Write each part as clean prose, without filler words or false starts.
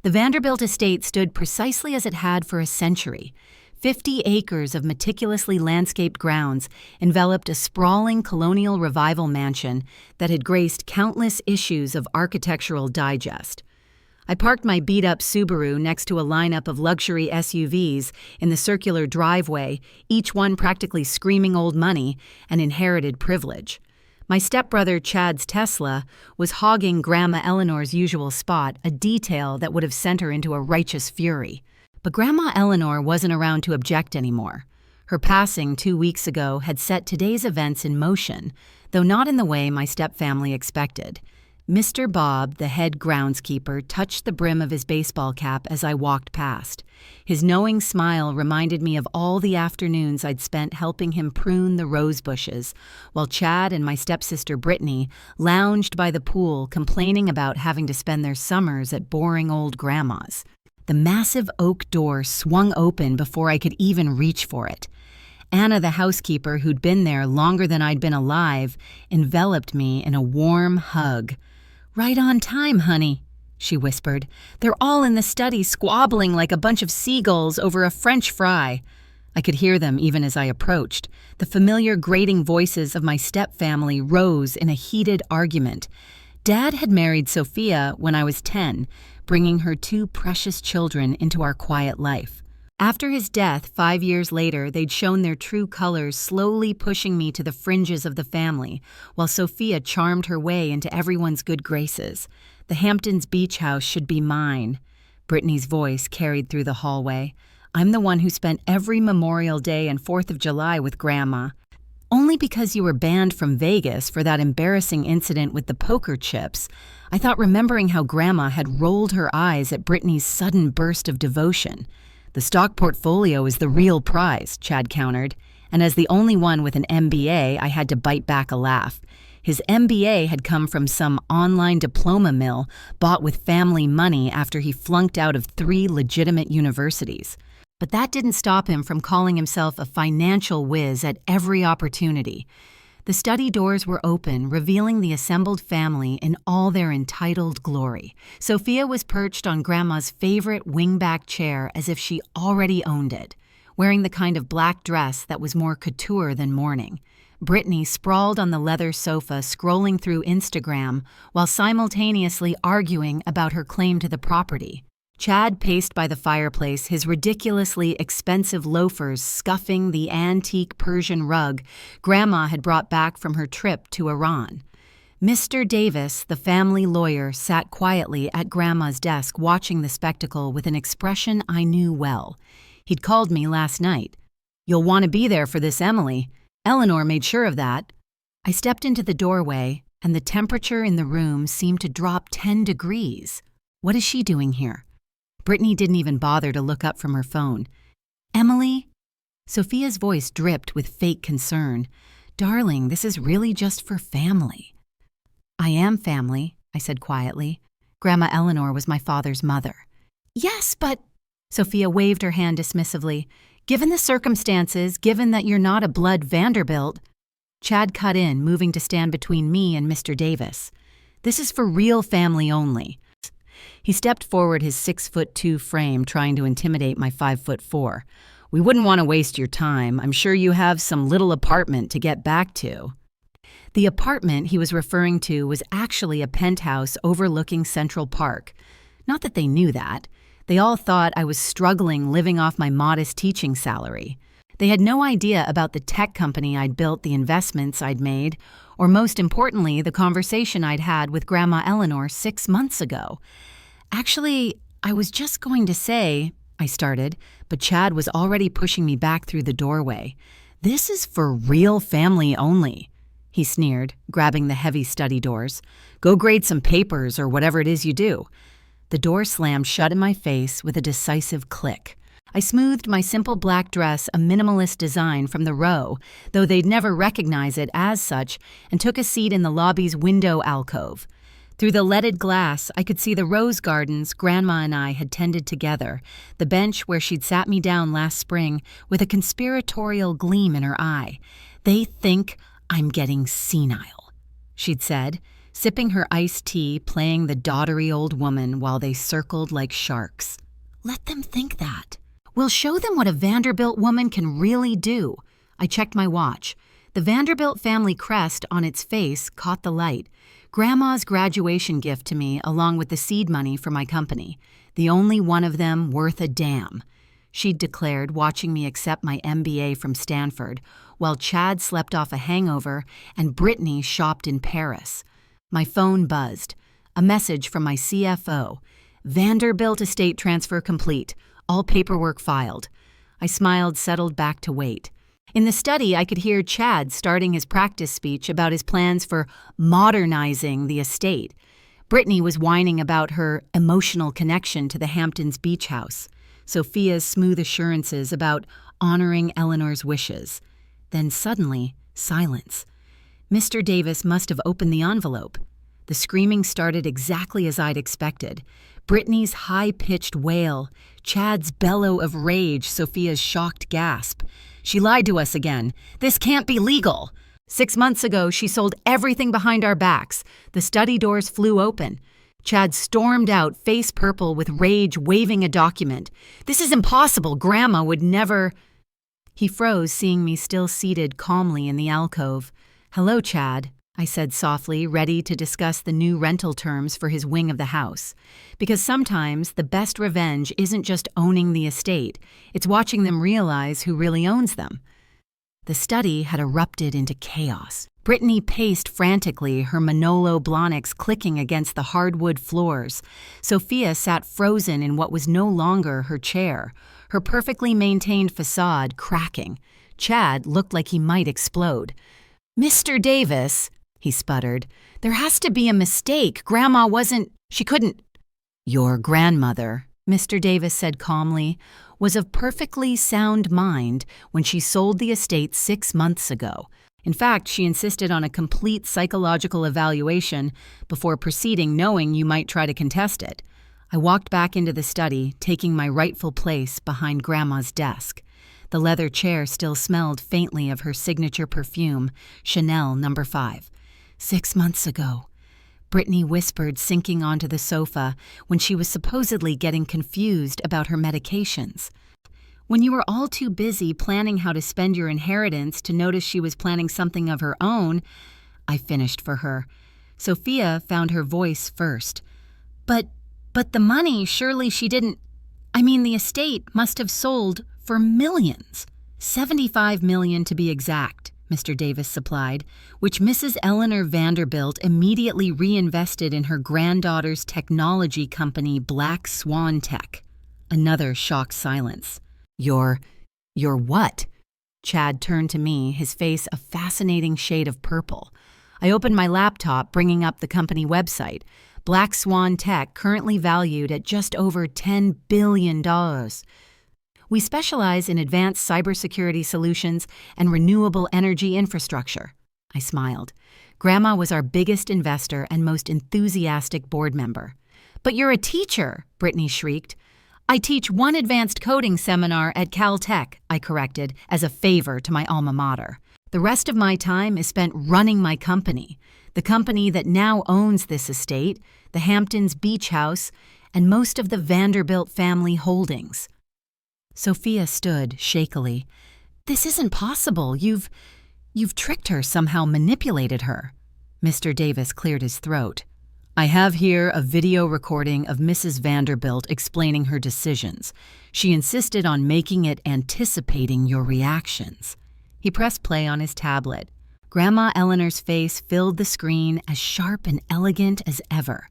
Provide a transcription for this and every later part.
The Vanderbilt estate stood precisely as it had for a century. 50 acres of meticulously landscaped grounds enveloped a sprawling colonial revival mansion that had graced countless issues of Architectural Digest. I parked my beat-up Subaru next to a lineup of luxury SUVs in the circular driveway, each one practically screaming old money and inherited privilege. My stepbrother Chad's Tesla was hogging Grandma Eleanor's usual spot, a detail that would have sent her into a righteous fury. But Grandma Eleanor wasn't around to object anymore. Her passing 2 weeks ago had set today's events in motion, though not in the way my stepfamily expected. Mr. Bob, the head groundskeeper, touched the brim of his baseball cap as I walked past. His knowing smile reminded me of all the afternoons I'd spent helping him prune the rose bushes, while Chad and my stepsister Brittany lounged by the pool complaining about having to spend their summers at boring old grandma's. The massive oak door swung open before I could even reach for it. Anna, the housekeeper, who'd been there longer than I'd been alive, enveloped me in a warm hug. "Right on time, honey," she whispered. "They're all in the study squabbling like a bunch of seagulls over a French fry." I could hear them even as I approached. The familiar grating voices of my stepfamily rose in a heated argument. Dad had married Sophia when I was 10, bringing her 2 precious children into our quiet life. After his death 5 years later, they'd shown their true colors, slowly pushing me to the fringes of the family, while Sophia charmed her way into everyone's good graces. The Hamptons beach house should be mine. Brittany's voice carried through the hallway. "I'm the one who spent every Memorial Day and 4th of July with Grandma. Only because you were banned from Vegas for that embarrassing incident with the poker chips, I thought remembering how Grandma had rolled her eyes at Brittany's sudden burst of devotion. The stock portfolio is the real prize," Chad countered, and as the only one with an MBA, I had to bite back a laugh. His MBA had come from some online diploma mill bought with family money after he flunked out of 3 legitimate universities. But that didn't stop him from calling himself a financial whiz at every opportunity. The study doors were open, revealing the assembled family in all their entitled glory. Sophia was perched on Grandma's favorite wingback chair as if she already owned it, wearing the kind of black dress that was more couture than mourning. Brittany sprawled on the leather sofa, scrolling through Instagram while simultaneously arguing about her claim to the property. Chad paced by the fireplace, his ridiculously expensive loafers scuffing the antique Persian rug Grandma had brought back from her trip to Iran. Mr. Davis, the family lawyer, sat quietly at Grandma's desk watching the spectacle with an expression I knew well. He'd called me last night. "You'll want to be there for this, Emily. Eleanor made sure of that." I stepped into the doorway, and the temperature in the room seemed to drop 10 degrees. What is she doing here? Brittany didn't even bother to look up from her phone. "Emily?" Sophia's voice dripped with fake concern. "Darling, this is really just for family." "I am family," I said quietly. "Grandma Eleanor was my father's mother." "Yes, but—" Sophia waved her hand dismissively. "Given the circumstances, given that you're not a blood Vanderbilt—" Chad cut in, moving to stand between me and Mr. Davis. "This is for real family only." He stepped forward, his 6'2" frame trying to intimidate my 5'4". "We wouldn't want to waste your time. I'm sure you have some little apartment to get back to." The apartment he was referring to was actually a penthouse overlooking Central Park. Not that they knew that. They all thought I was struggling living off my modest teaching salary. They had no idea about the tech company I'd built, the investments I'd made, or most importantly, the conversation I'd had with Grandma Eleanor 6 months ago. "Actually, I was just going to say," I started, but Chad was already pushing me back through the doorway. "This is for real family only," he sneered, grabbing the heavy study doors. "Go grade some papers or whatever it is you do." The door slammed shut in my face with a decisive click. I smoothed my simple black dress, a minimalist design, from the row, though they'd never recognize it as such, and took a seat in the lobby's window alcove. Through the leaded glass, I could see the rose gardens Grandma and I had tended together, the bench where she'd sat me down last spring with a conspiratorial gleam in her eye. "They think I'm getting senile," she'd said, sipping her iced tea, playing the doddery old woman while they circled like sharks. Let them think that. We'll show them what a Vanderbilt woman can really do. I checked my watch. The Vanderbilt family crest on its face caught the light. Grandma's graduation gift to me, along with the seed money for my company. The only one of them worth a damn, she'd declared, watching me accept my MBA from Stanford, while Chad slept off a hangover and Brittany shopped in Paris. My phone buzzed. A message from my CFO. Vanderbilt estate transfer complete. All paperwork filed. I smiled, settled back to wait. In the study, I could hear Chad starting his practice speech about his plans for modernizing the estate. Brittany was whining about her emotional connection to the Hamptons beach house. Sophia's smooth assurances about honoring Eleanor's wishes. Then suddenly, silence. Mr. Davis must have opened the envelope. The screaming started exactly as I'd expected. Brittany's high-pitched wail, Chad's bellow of rage, Sophia's shocked gasp. She lied to us again. This can't be legal. 6 months ago, she sold everything behind our backs. The study doors flew open. Chad stormed out, face purple with rage, waving a document. This is impossible. Grandma would never... He froze, seeing me still seated calmly in the alcove. Hello, Chad, I said softly, ready to discuss the new rental terms for his wing of the house. Because sometimes the best revenge isn't just owning the estate, it's watching them realize who really owns them. The study had erupted into chaos. Brittany paced frantically, her Manolo Blahniks clicking against the hardwood floors. Sophia sat frozen in what was no longer her chair, her perfectly maintained facade cracking. Chad looked like he might explode. Mr. Davis, he sputtered, there has to be a mistake. Grandma wasn't... She couldn't... Your grandmother, Mr. Davis said calmly, was of perfectly sound mind when she sold the estate 6 months ago. In fact, she insisted on a complete psychological evaluation before proceeding, knowing you might try to contest it. I walked back into the study, taking my rightful place behind Grandma's desk. The leather chair still smelled faintly of her signature perfume, Chanel No. 5. 6 months ago, Brittany whispered, sinking onto the sofa when she was supposedly getting confused about her medications. When you were all too busy planning how to spend your inheritance to notice she was planning something of her own, I finished for her. Sophia found her voice first. But the money, surely she didn't... I mean, the estate must have sold for millions. $75 million to be exact, Mr. Davis supplied, which Mrs. Eleanor Vanderbilt immediately reinvested in her granddaughter's technology company, Swan Tech. Another shocked silence. Your what? Chad turned to me, his face a fascinating shade of purple. I opened my laptop, bringing up the company website. Swan Tech, currently valued at just over $10 billion. We specialize in advanced cybersecurity solutions and renewable energy infrastructure. I smiled. Grandma was our biggest investor and most enthusiastic board member. But you're a teacher, Brittany shrieked. I teach one advanced coding seminar at Caltech, I corrected, as a favor to my alma mater. The rest of my time is spent running my company, the company that now owns this estate, the Hamptons beach house, and most of the Vanderbilt family holdings. Sophia stood shakily. This isn't possible. You've tricked her, somehow manipulated her. Mr. Davis cleared his throat. I have here a video recording of Mrs. Vanderbilt explaining her decisions. She insisted on making it anticipating your reactions. He pressed play on his tablet. Grandma Eleanor's face filled the screen, as sharp and elegant as ever.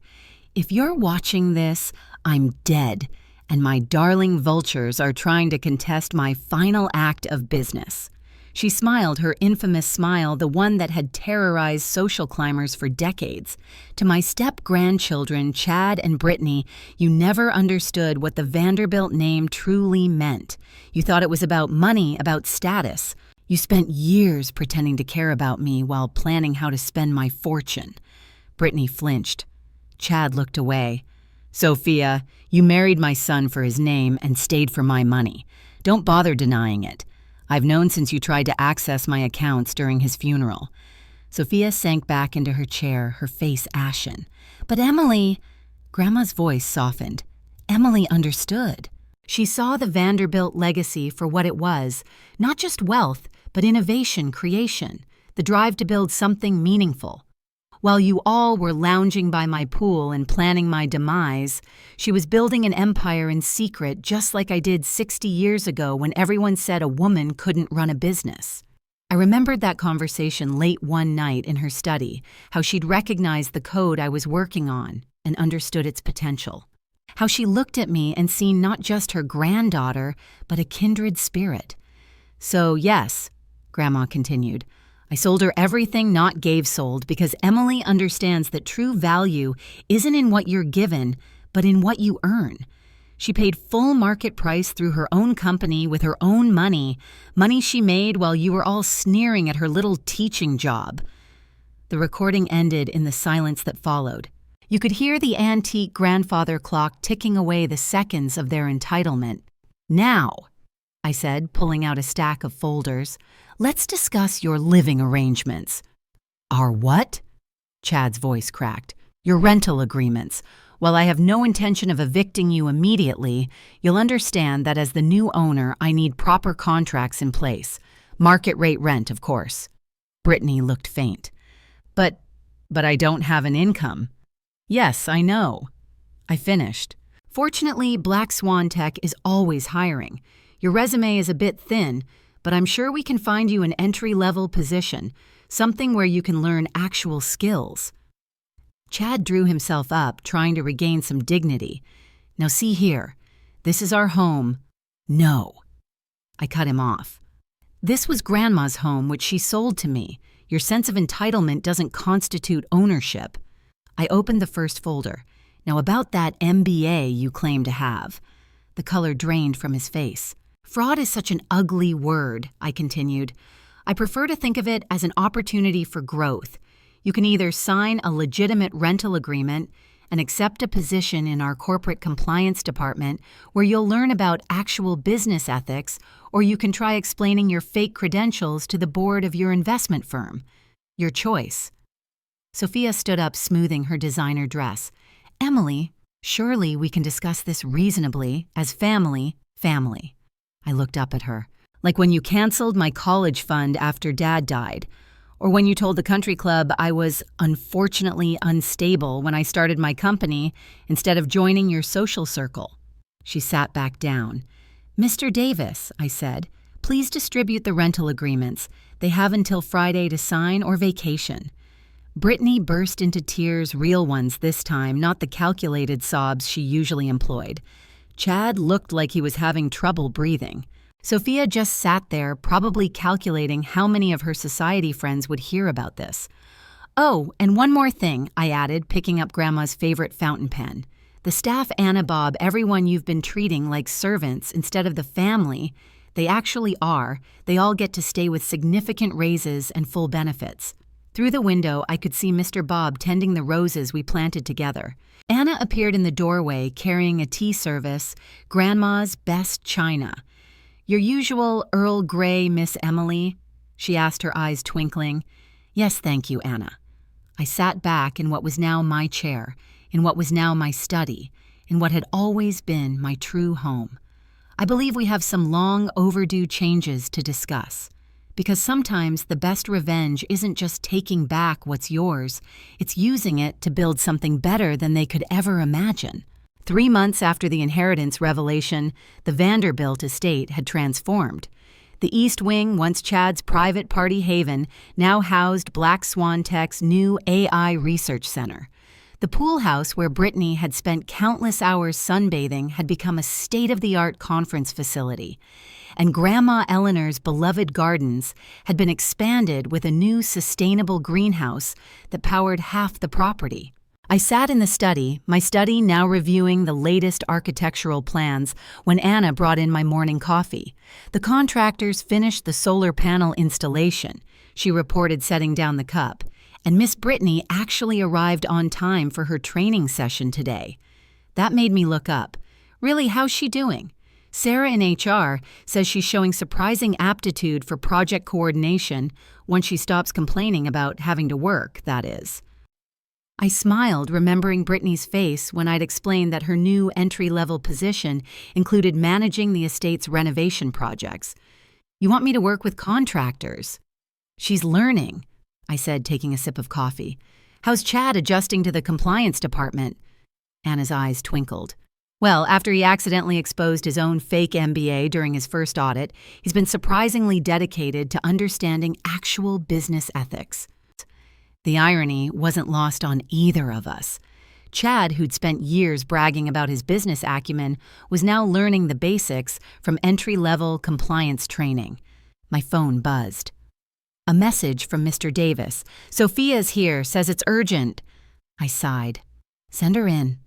If you're watching this, I'm dead, and my darling vultures are trying to contest my final act of business. She smiled her infamous smile, the one that had terrorized social climbers for decades. To my step-grandchildren, Chad and Brittany, you never understood what the Vanderbilt name truly meant. You thought it was about money, about status. You spent years pretending to care about me while planning how to spend my fortune. Brittany flinched. Chad looked away. Sophia, you married my son for his name and stayed for my money. Don't bother denying it. I've known since you tried to access my accounts during his funeral. Sophia sank back into her chair, her face ashen. But Emily, Grandma's voice softened. Emily understood. She saw the Vanderbilt legacy for what it was, not just wealth, but innovation, creation, the drive to build something meaningful. While you all were lounging by my pool and planning my demise, she was building an empire in secret just like I did 60 years ago when everyone said a woman couldn't run a business. I remembered that conversation late one night in her study, how she'd recognized the code I was working on and understood its potential. How she looked at me and seen not just her granddaughter, but a kindred spirit. So yes, Grandma continued, I sold her everything not gave sold because Emily understands that true value isn't in what you're given, but in what you earn. She paid full market price through her own company with her own money she made while you were all sneering at her little teaching job. The recording ended in the silence that followed. You could hear the antique grandfather clock ticking away the seconds of their entitlement. Now, I said, pulling out a stack of folders, let's discuss your living arrangements. Our what? Chad's voice cracked. Your rental agreements. While I have no intention of evicting you immediately, you'll understand that as the new owner, I need proper contracts in place. Market rate rent, of course. Brittany looked faint. But I don't have an income. Yes, I know. I finished. Fortunately, Swan Tech is always hiring. Your resume is a bit thin, but I'm sure we can find you an entry-level position, something where you can learn actual skills. Chad drew himself up, trying to regain some dignity. Now see here, this is our home. No. I cut him off. This was Grandma's home, which she sold to me. Your sense of entitlement doesn't constitute ownership. I opened the first folder. Now about that MBA you claim to have. The color drained from his face. Fraud is such an ugly word, I continued. I prefer to think of it as an opportunity for growth. You can either sign a legitimate rental agreement and accept a position in our corporate compliance department where you'll learn about actual business ethics, or you can try explaining your fake credentials to the board of your investment firm. Your choice. Sophia stood up, smoothing her designer dress. Emily, surely we can discuss this reasonably as family. I looked up at her. Like when you canceled my college fund after Dad died. Or when you told the country club I was unfortunately unstable when I started my company instead of joining your social circle. She sat back down. Mr. Davis, I said, please distribute the rental agreements. They have until Friday to sign or vacation. Brittany burst into tears, real ones this time, not the calculated sobs she usually employed. Chad looked like he was having trouble breathing. Sophia just sat there, probably calculating how many of her society friends would hear about this. Oh, and one more thing, I added, picking up Grandma's favorite fountain pen. The staff, Anna, Bob, everyone you've been treating like servants instead of the family, they actually are. They all get to stay with significant raises and full benefits. Through the window, I could see Mr. Bob tending the roses we planted together. Anna appeared in the doorway carrying a tea service, Grandma's best china. Your usual Earl Grey, Miss Emily? She asked, her eyes twinkling. Yes, thank you, Anna. I sat back in what was now my chair, in what was now my study, in what had always been my true home. I believe we have some long overdue changes to discuss. Because sometimes the best revenge isn't just taking back what's yours, it's using it to build something better than they could ever imagine. 3 months after the inheritance revelation, the Vanderbilt estate had transformed. The East Wing, once Chad's private party haven, now housed Swan Tech's new AI research center. The pool house where Brittany had spent countless hours sunbathing had become a state-of-the-art conference facility. And Grandma Eleanor's beloved gardens had been expanded with a new sustainable greenhouse that powered half the property. I sat in the study, my study now reviewing the latest architectural plans, when Anna brought in my morning coffee. The contractors finished the solar panel installation, she reported, setting down the cup, and Miss Brittany actually arrived on time for her training session today. That made me look up. Really, how's she doing? Sarah in HR says she's showing surprising aptitude for project coordination once she stops complaining about having to work, that is. I smiled, remembering Brittany's face when I'd explained that her new entry-level position included managing the estate's renovation projects. You want me to work with contractors? She's learning, I said, taking a sip of coffee. How's Chad adjusting to the compliance department? Anna's eyes twinkled. Well, after he accidentally exposed his own fake MBA during his first audit, he's been surprisingly dedicated to understanding actual business ethics. The irony wasn't lost on either of us. Chad, who'd spent years bragging about his business acumen, was now learning the basics from entry-level compliance training. My phone buzzed. A message from Mr. Davis. Sophia's here, says it's urgent. I sighed. Send her in.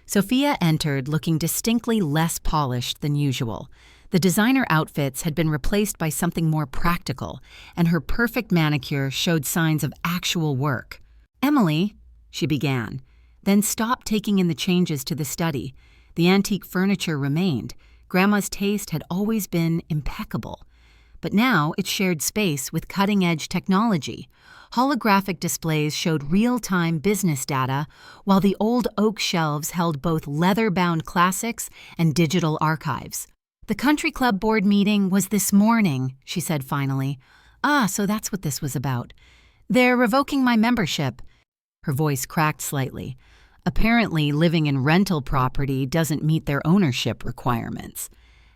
Sophia entered looking distinctly less polished than usual. The designer outfits had been replaced by something more practical, and her perfect manicure showed signs of actual work. Emily, she began, then stopped taking in the changes to the study. The antique furniture remained. Grandma's taste had always been impeccable. But now it shared space with cutting-edge technology. Holographic displays showed real-time business data, while the old oak shelves held both leather-bound classics and digital archives. The country club board meeting was this morning, she said finally. Ah, so that's what this was about. They're revoking my membership. Her voice cracked slightly. Apparently, living in rental property doesn't meet their ownership requirements.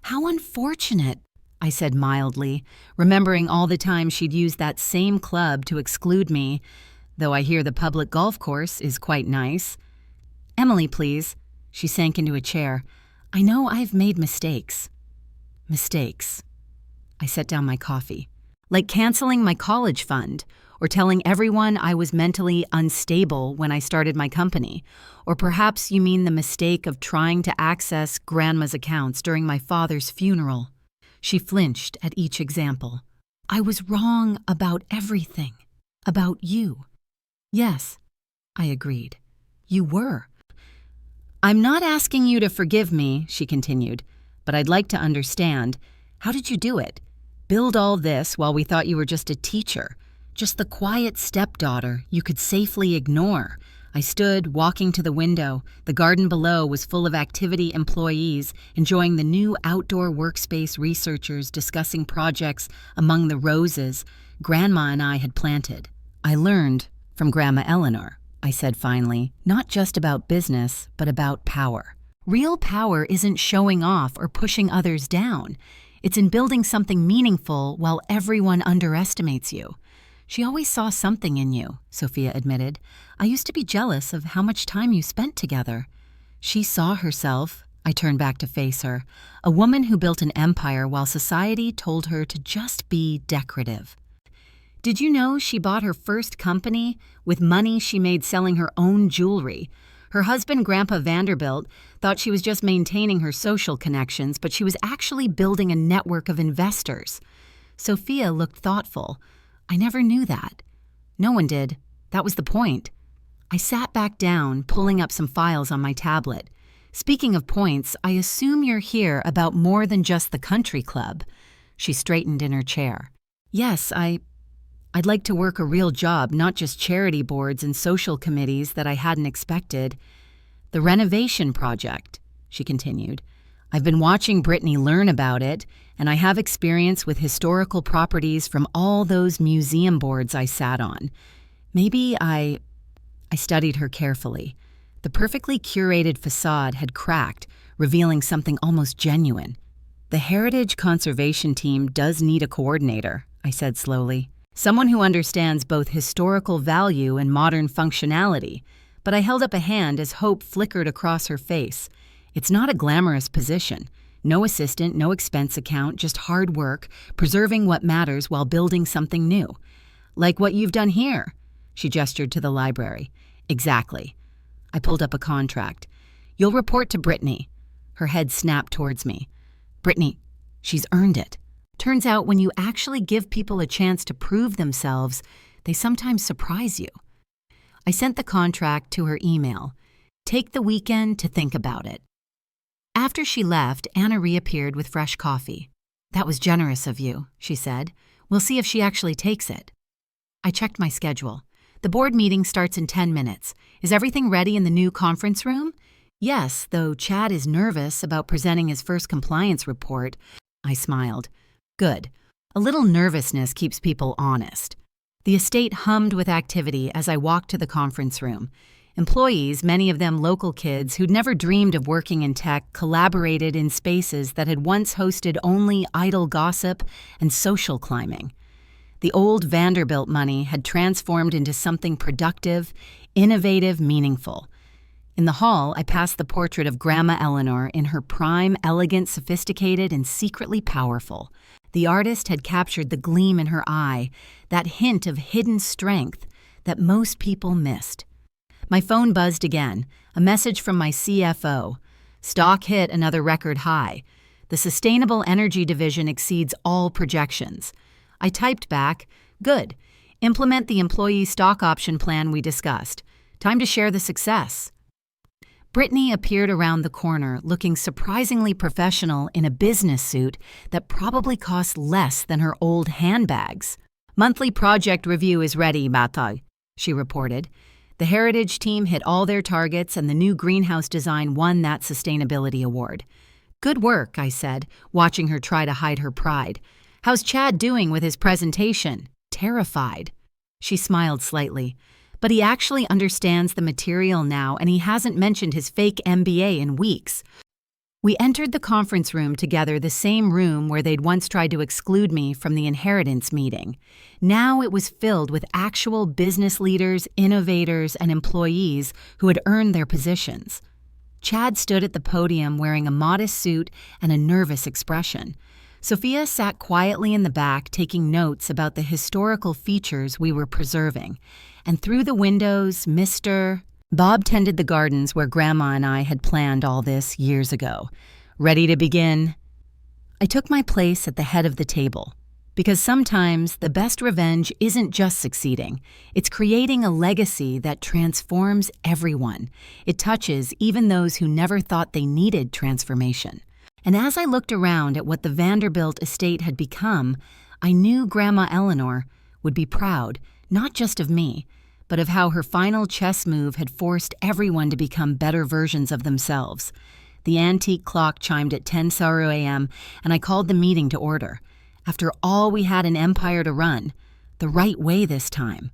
How unfortunate, I said mildly, remembering all the time she'd used that same club to exclude me, though I hear the public golf course is quite nice. Emily, please. She sank into a chair. I know I've made mistakes. Mistakes. I set down my coffee. Like canceling my college fund, or telling everyone I was mentally unstable when I started my company. Or perhaps you mean the mistake of trying to access Grandma's accounts during my father's funeral. She flinched at each example. I was wrong about everything. About you. Yes, I agreed. You were. I'm not asking you to forgive me, she continued, but I'd like to understand. How did you do it? Build all this while we thought you were just a teacher, just the quiet stepdaughter you could safely ignore. I stood, walking to the window. The garden below was full of activity employees, enjoying the new outdoor workspace researchers discussing projects among the roses Grandma and I had planted. I learned from Grandma Eleanor, I said finally, not just about business, but about power. Real power isn't showing off or pushing others down. It's in building something meaningful while everyone underestimates you. She always saw something in you, Sophia admitted. I used to be jealous of how much time you spent together. She saw herself, I turned back to face her, a woman who built an empire while society told her to just be decorative. Did you know she bought her first company with money she made selling her own jewelry? Her husband, Grandpa Vanderbilt, thought she was just maintaining her social connections, but she was actually building a network of investors. Sophia looked thoughtful. I never knew that. No one did. That was the point. I sat back down, pulling up some files on my tablet. Speaking of points, I assume you're here about more than just the country club. She straightened in her chair. Yes, I'd like to work a real job, not just charity boards and social committees that I hadn't expected. The renovation project, she continued. I've been watching Brittany learn about it, and I have experience with historical properties from all those museum boards I sat on. Maybe I studied her carefully. The perfectly curated facade had cracked, revealing something almost genuine. The Heritage Conservation Team does need a coordinator, I said slowly. Someone who understands both historical value and modern functionality, but I held up a hand as hope flickered across her face. It's not a glamorous position. No assistant, no expense account, just hard work, preserving what matters while building something new. Like what you've done here. She gestured to the library. Exactly. I pulled up a contract. You'll report to Brittany. Her head snapped towards me. Brittany, she's earned it. Turns out when you actually give people a chance to prove themselves, they sometimes surprise you. I sent the contract to her email. Take the weekend to think about it. After she left, Anna reappeared with fresh coffee. "That was generous of you," she said. "We'll see if she actually takes it." I checked my schedule. "The board meeting starts in 10 minutes. Is everything ready in the new conference room?" "Yes, though Chad is nervous about presenting his first compliance report." I smiled. "Good. A little nervousness keeps people honest." The estate hummed with activity as I walked to the conference room. Employees, many of them local kids who'd never dreamed of working in tech, collaborated in spaces that had once hosted only idle gossip and social climbing. The old Vanderbilt money had transformed into something productive, innovative, meaningful. In the hall, I passed the portrait of Grandma Eleanor in her prime, elegant, sophisticated, and secretly powerful. The artist had captured the gleam in her eye, that hint of hidden strength that most people missed. My phone buzzed again, a message from my CFO. Stock hit another record high. The sustainable energy division exceeds all projections. I typed back, "Good. Implement the employee stock option plan we discussed. Time to share the success." Brittany appeared around the corner, looking surprisingly professional in a business suit that probably cost less than her old handbags. "Monthly project review is ready, Mata," she reported. The Heritage team hit all their targets and the new greenhouse design won that sustainability award. "Good work," I said, watching her try to hide her pride. "How's Chad doing with his presentation?" "Terrified." She smiled slightly. "But he actually understands the material now and he hasn't mentioned his fake MBA in weeks." We entered the conference room together, the same room where they'd once tried to exclude me from the inheritance meeting. Now it was filled with actual business leaders, innovators, and employees who had earned their positions. Chad stood at the podium wearing a modest suit and a nervous expression. Sophia sat quietly in the back taking notes about the historical features we were preserving. And through the windows, Bob tended the gardens where Grandma and I had planned all this years ago. "Ready to begin?" I took my place at the head of the table. Because sometimes the best revenge isn't just succeeding. It's creating a legacy that transforms everyone. It touches even those who never thought they needed transformation. And as I looked around at what the Vanderbilt estate had become, I knew Grandma Eleanor would be proud, not just of me, but of how her final chess move had forced everyone to become better versions of themselves. The antique clock chimed at 10:00 a.m., and I called the meeting to order. After all, we had an empire to run, the right way this time.